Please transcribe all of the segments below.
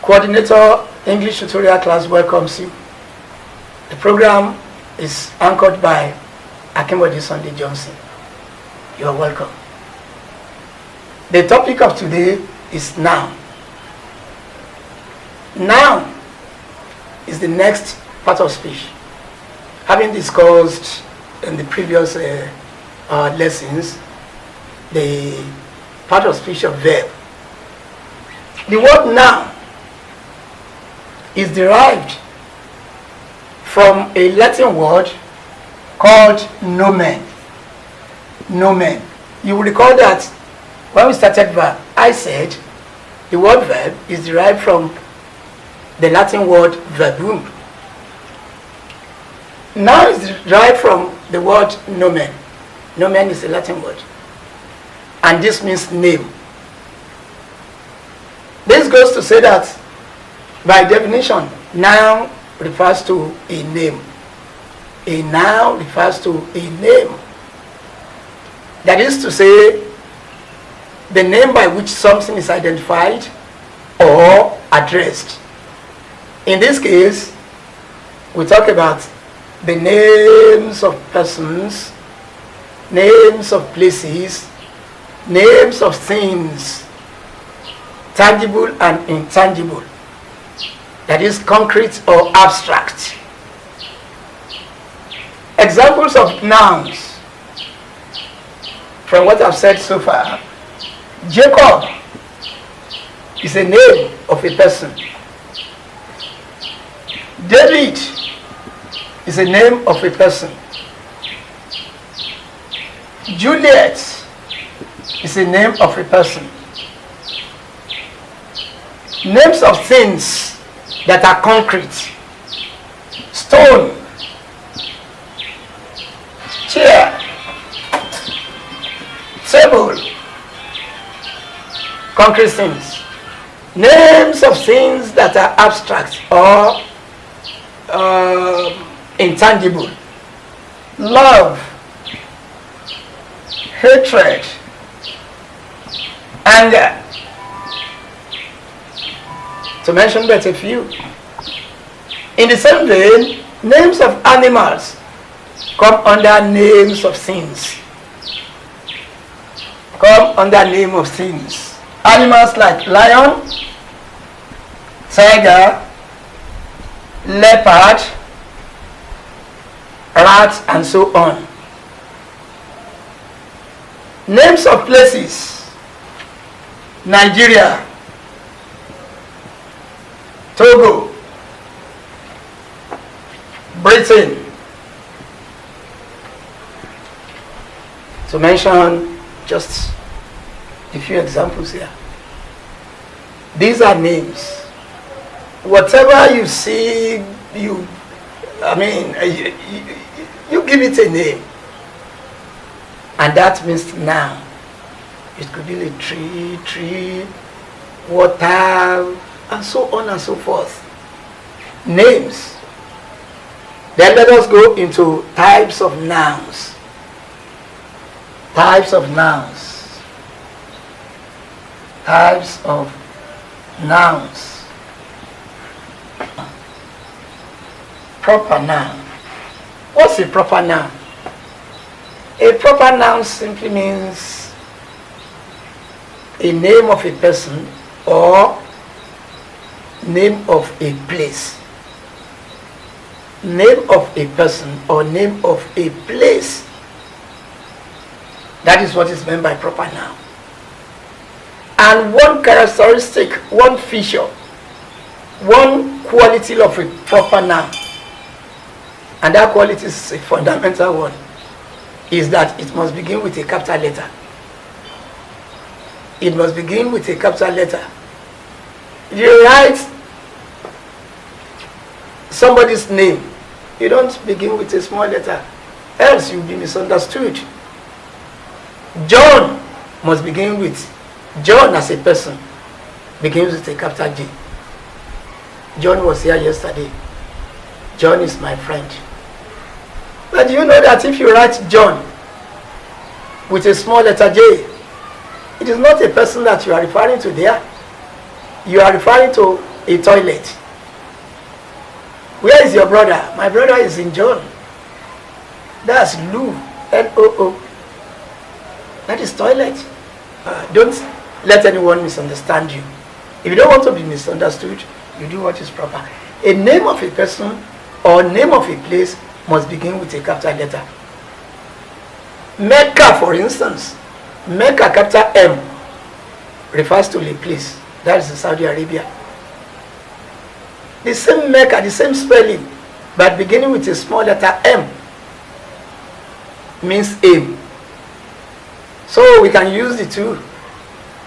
Coordinator English Tutorial Class welcomes you. The program is anchored by AKINBODE Sunday Johnson. You are welcome. The topic of today is noun. Noun is the next part of speech. Having discussed in the previous lessons the part of speech of verb. The word noun is derived from a Latin word called nomen. Nomen. You will recall that when we started verb, I said the word verb is derived from the Latin word verbum. Now it's derived from the word nomen. Nomen is a Latin word, and this means name. This goes to say that by definition, noun refers to a name. A noun refers to a name. That is to say, the name by which something is identified or addressed. In this case, we talk about the names of persons, names of places, names of things, tangible and intangible. That is concrete or abstract. Examples of nouns from what I've said so far. Jacob is a name of a person. David is a name of a person. Juliet is a name of a person. Names of things that are concrete. Stone, chair, table, concrete things. Names of things that are abstract or intangible. Love, hatred, anger, to mention but a few. In the same vein, names of animals come under names of things. Come under name of things. Animals like lion, tiger, leopard, rat, and so on. Names of places: Nigeria, Togo, Britain, to mention just a few examples here. These are names. Whatever you see, you give it a name, and that means noun. It could be a tree, water, and so on and so forth. Names. Then let us go into types of nouns. Types of nouns. Types of nouns. Proper noun. What's a proper noun? A proper noun simply means a name of a person or name of a place. Name of a person or name of a place. That is what is meant by proper noun. And one characteristic, one feature, one quality of a proper noun, and that quality is a fundamental one, is that it must begin with a capital letter. It must begin with a capital letter. If you write somebody's name, you don't begin with a small letter, else you'll be misunderstood. John must begin with, John as a person begins with a capital J. John was here yesterday. John is my friend. But you know that if you write John with a small letter J, it is not a person that you are referring to there. You are referring to a toilet. Where is your brother? My brother is in John. That's loo, L-O-O. That is toilet. Don't let anyone misunderstand you. If you don't want to be misunderstood, you do what is proper. A name of a person or name of a place must begin with a capital letter. Mecca, for instance, Mecca, capital M, refers to a place. That is in Saudi Arabia. The same Mecca, the same spelling, but beginning with a small letter M, means aim. So we can use the two.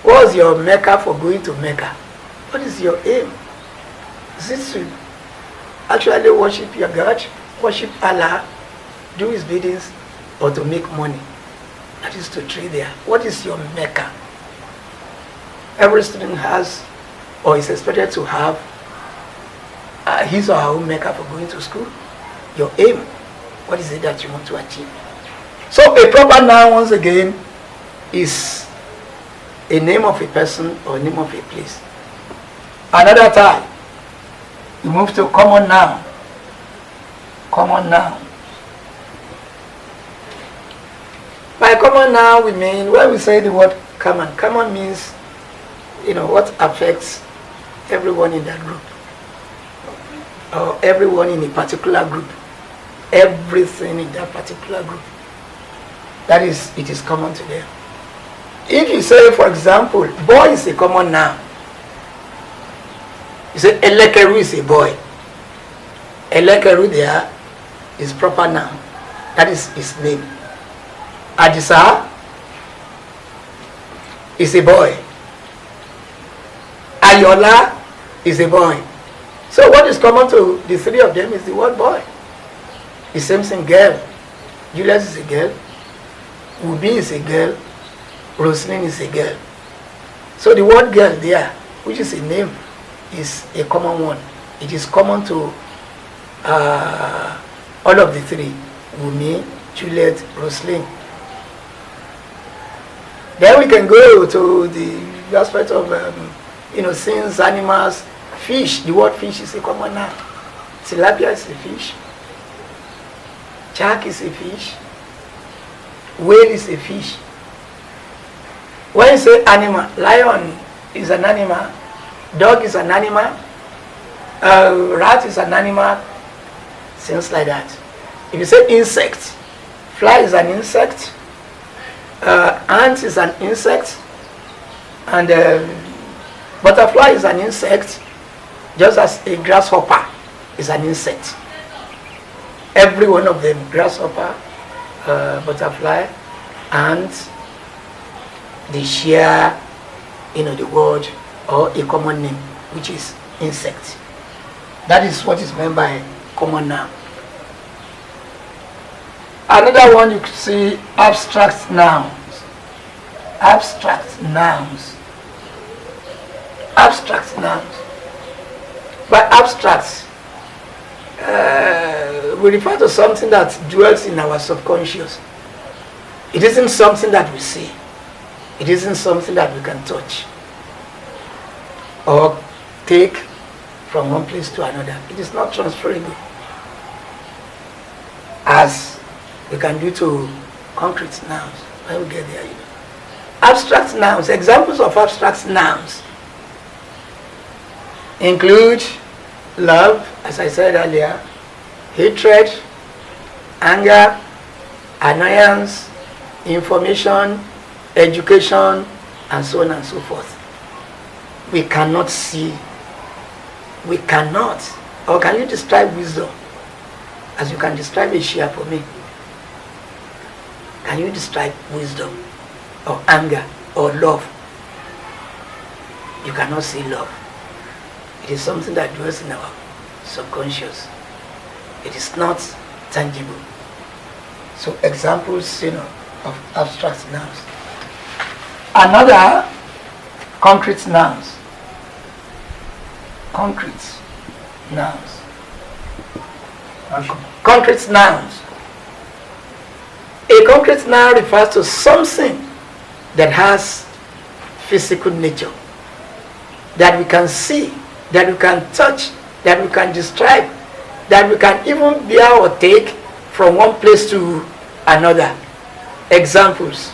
What's your Mecca for going to Mecca? What is your aim? Is it to actually worship your God, worship Allah, do his biddings, or to make money? That is to trade there. What is your Mecca? Every student has, or is expected to have, his or her own Mecca for going to school. Your aim. What is it that you want to achieve? So a proper noun, once again, is a name of a person or a name of a place. Another time, we move to common noun. Common noun. By common noun, we mean, when we say the word common, common means, what affects everyone in that group, or everyone in a particular group, everything in that particular group. That is, it is common to them. If you say, for example, boy is a common noun. You say Elekeru is a boy. Elekeru there is proper noun. That is his name. Adisa is a boy. Ayola is a boy. So what is common to the three of them is the word boy. The same thing, girl. Julius is a girl. Ubi is a girl. Roslyn is a girl. So the word girl there, which is a name, is a common one. It is common to all of the three. Wumi, Juliet, Roslyn. Then we can go to the aspect of, things, animals, fish. The word fish is a common noun. Tilapia is a fish. Shark is a fish. Whale is a fish. When you say animal, lion is an animal, dog is an animal, rat is an animal, things like that. If you say insect, fly is an insect, ant is an insect, and butterfly is an insect, just as a grasshopper is an insect. Every one of them, grasshopper, butterfly, ant, they share, the word or a common name, which is insect. That is what is meant by common noun. Another one you could see, abstract nouns. Abstract nouns. Abstract nouns. By abstract, we refer to something that dwells in our subconscious. It isn't something that we see. It isn't something that we can touch or take from one place to another. It is not transferable as we can do to concrete nouns when we get there. Abstract nouns, examples of abstract nouns include love, as I said earlier, hatred, anger, annoyance, information, education, and so on and so forth. We cannot see. We cannot. Or can you describe wisdom as you can describe a share for me? Can you describe wisdom or anger or love? You cannot see love. It is something that dwells in our subconscious. It is not tangible. So examples, of abstract nouns. Another, concrete nouns. Concrete nouns. Concrete nouns. A concrete noun refers to something that has physical nature, that we can see that we can touch, that we can describe, that we can even bear or take from one place to another. Examples: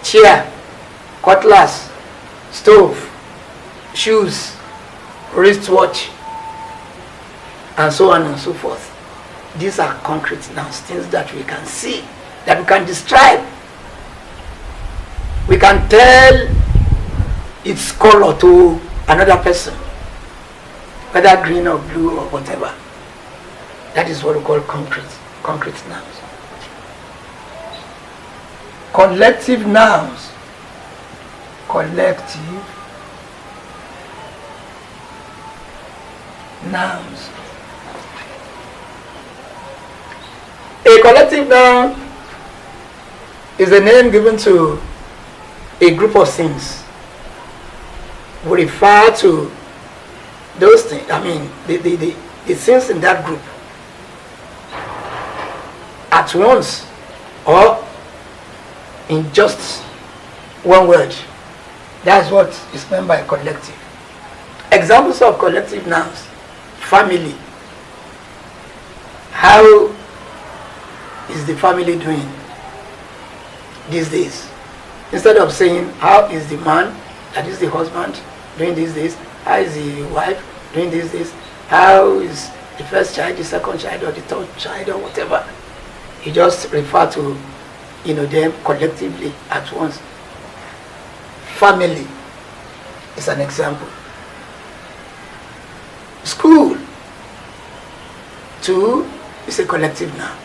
chair, cutlass, stove, shoes, wristwatch, and so on and so forth. These are concrete nouns, things that we can see, that we can describe. We can tell its color to another person, whether green or blue or whatever. That is what we call concrete nouns. Collective nouns. Collective nouns. A collective noun is a name given to a group of things. We refer to those things, the things in that group at once or in just one word. That's what is meant by collective. Examples of collective nouns: family. How is the family doing these days? Instead of saying, how is the man, that is the husband, doing these days? How is the wife doing these days? How is the first child, the second child, or the third child, or whatever? You just refer to, them collectively at once. Family is an example. School, too, is a collective noun.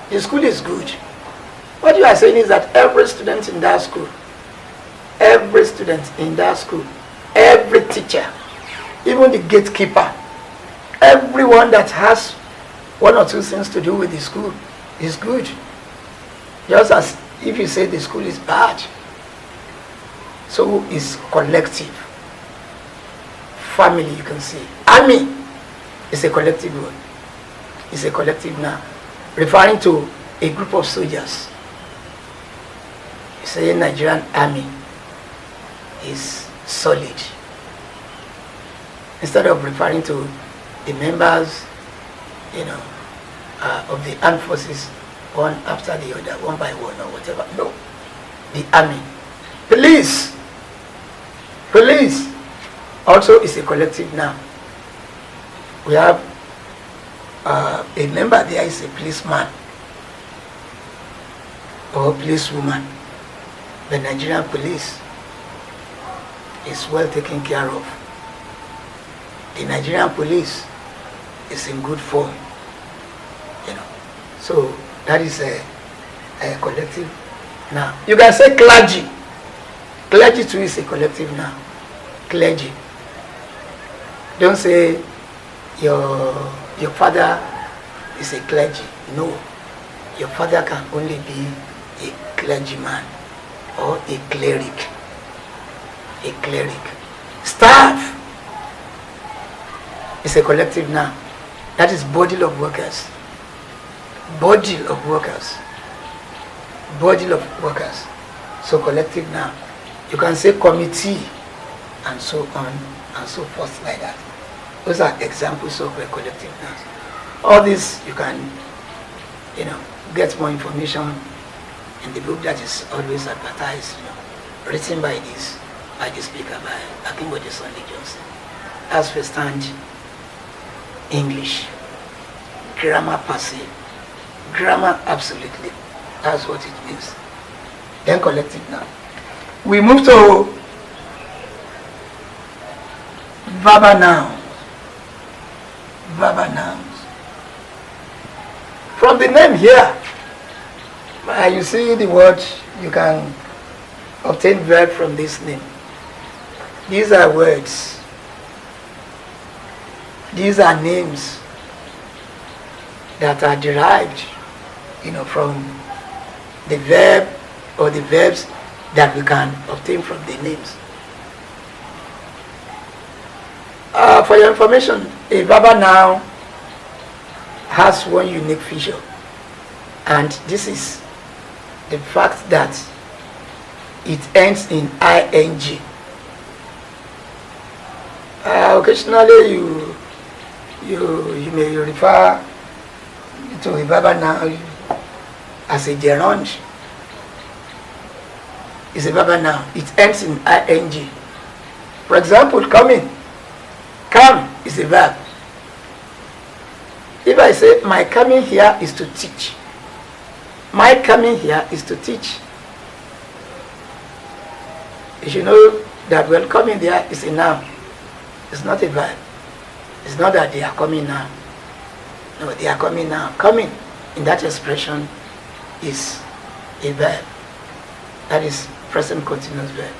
The school is good. What you are saying is that every student in that school, every teacher, even the gatekeeper, everyone that has one or two things to do with the school is good. Just as if you say the school is bad, so is collective. Family, you can say. Army is a collective word. It's a collective noun, referring to a group of soldiers. You say Nigerian army is solid. Instead of referring to the members, of the armed forces, one after the other, one by one or whatever. No. The army. Police also is a collective noun. We have a member there is a policeman or policewoman. The Nigerian police is well taken care of. The Nigerian police is in good form. So that is a collective noun. You can say clergy. Clergy too is a collective noun. Clergy. Don't say your father is a clergy. No. Your father can only be a clergyman or a cleric. A cleric. Staff is a collective noun. That is body of workers. Body of workers. Body of workers. So collective noun. You can say committee and so on and so forth like that. Those are examples of collective nouns. All this you can, get more information in the book that is always advertised, written by the speaker, by AKINBODE Johnson. As first hand English, grammar passive, grammar absolutely. That's what it means. Then collective noun. We move to verbal nouns. Verbal nouns. From the name here, you see the word, you can obtain verb from this name. These are words. These are names that are derived, from the verb or the verbs that we can obtain from the names. For your information, a verbal noun has one unique feature, and this is the fact that it ends in ing. occasionally you may refer to a verb noun as a gerund. It's a verb noun. It ends in ing. For example, coming. Come is a verb. If I say my coming here is to teach, my coming here is to teach, you should know that when coming there is a noun. It's not a verb. It's not that they are coming now. No, they are coming now. Coming in that expression is a verb. That is present continuous verb,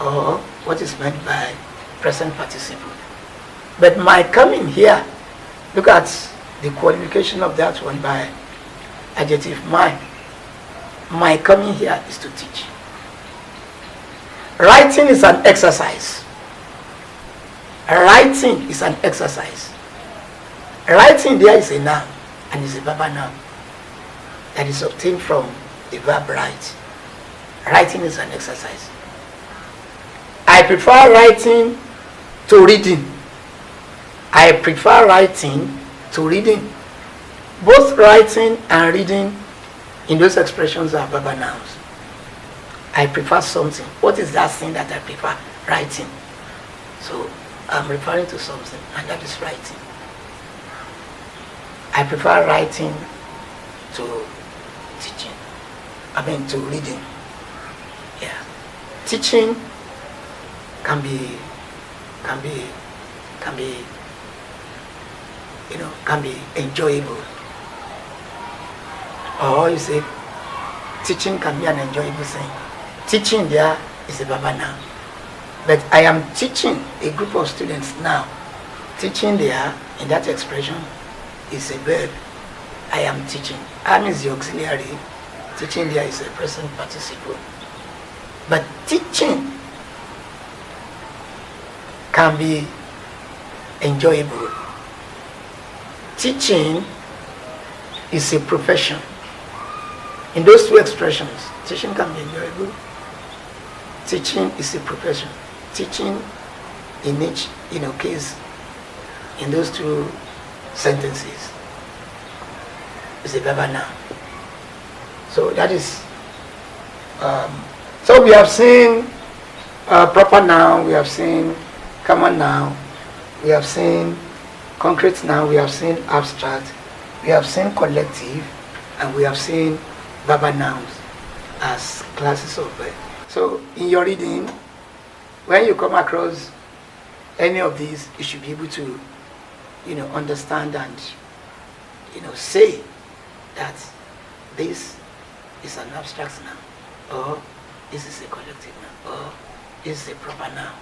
or what is meant by present participle. But my coming here, look at the qualification of that one by adjective my. My coming here is to teach. Writing is an exercise. Writing is an exercise. Writing there is a noun and is a verb noun that is obtained from the verb write. Writing is an exercise. I prefer writing to reading. I prefer writing to reading. Both writing and reading in those expressions are verb nouns. I prefer something. What is that thing that I prefer? Writing. So I'm referring to something, and that is writing. I prefer writing to teaching. To reading. Yeah. Teaching can be enjoyable. Or you say teaching can be an enjoyable thing. Teaching there is a verb noun. But I am teaching a group of students now. Teaching there, in that expression, is a verb. I am teaching. Am is the auxiliary. Teaching there is a present participle. But teaching can be enjoyable. Teaching is a profession. In those two expressions, teaching can be enjoyable. Teaching is a profession. Teaching in each case, in those two sentences, is a verb noun. So that is so we have seen proper noun, we have seen common noun, we have seen concrete noun, we have seen abstract, we have seen collective, and we have seen verb nouns as classes of verb. So in your reading, when you come across any of these, you should be able to understand and say that this is an abstract noun, or this is a collective noun, or this is a proper noun.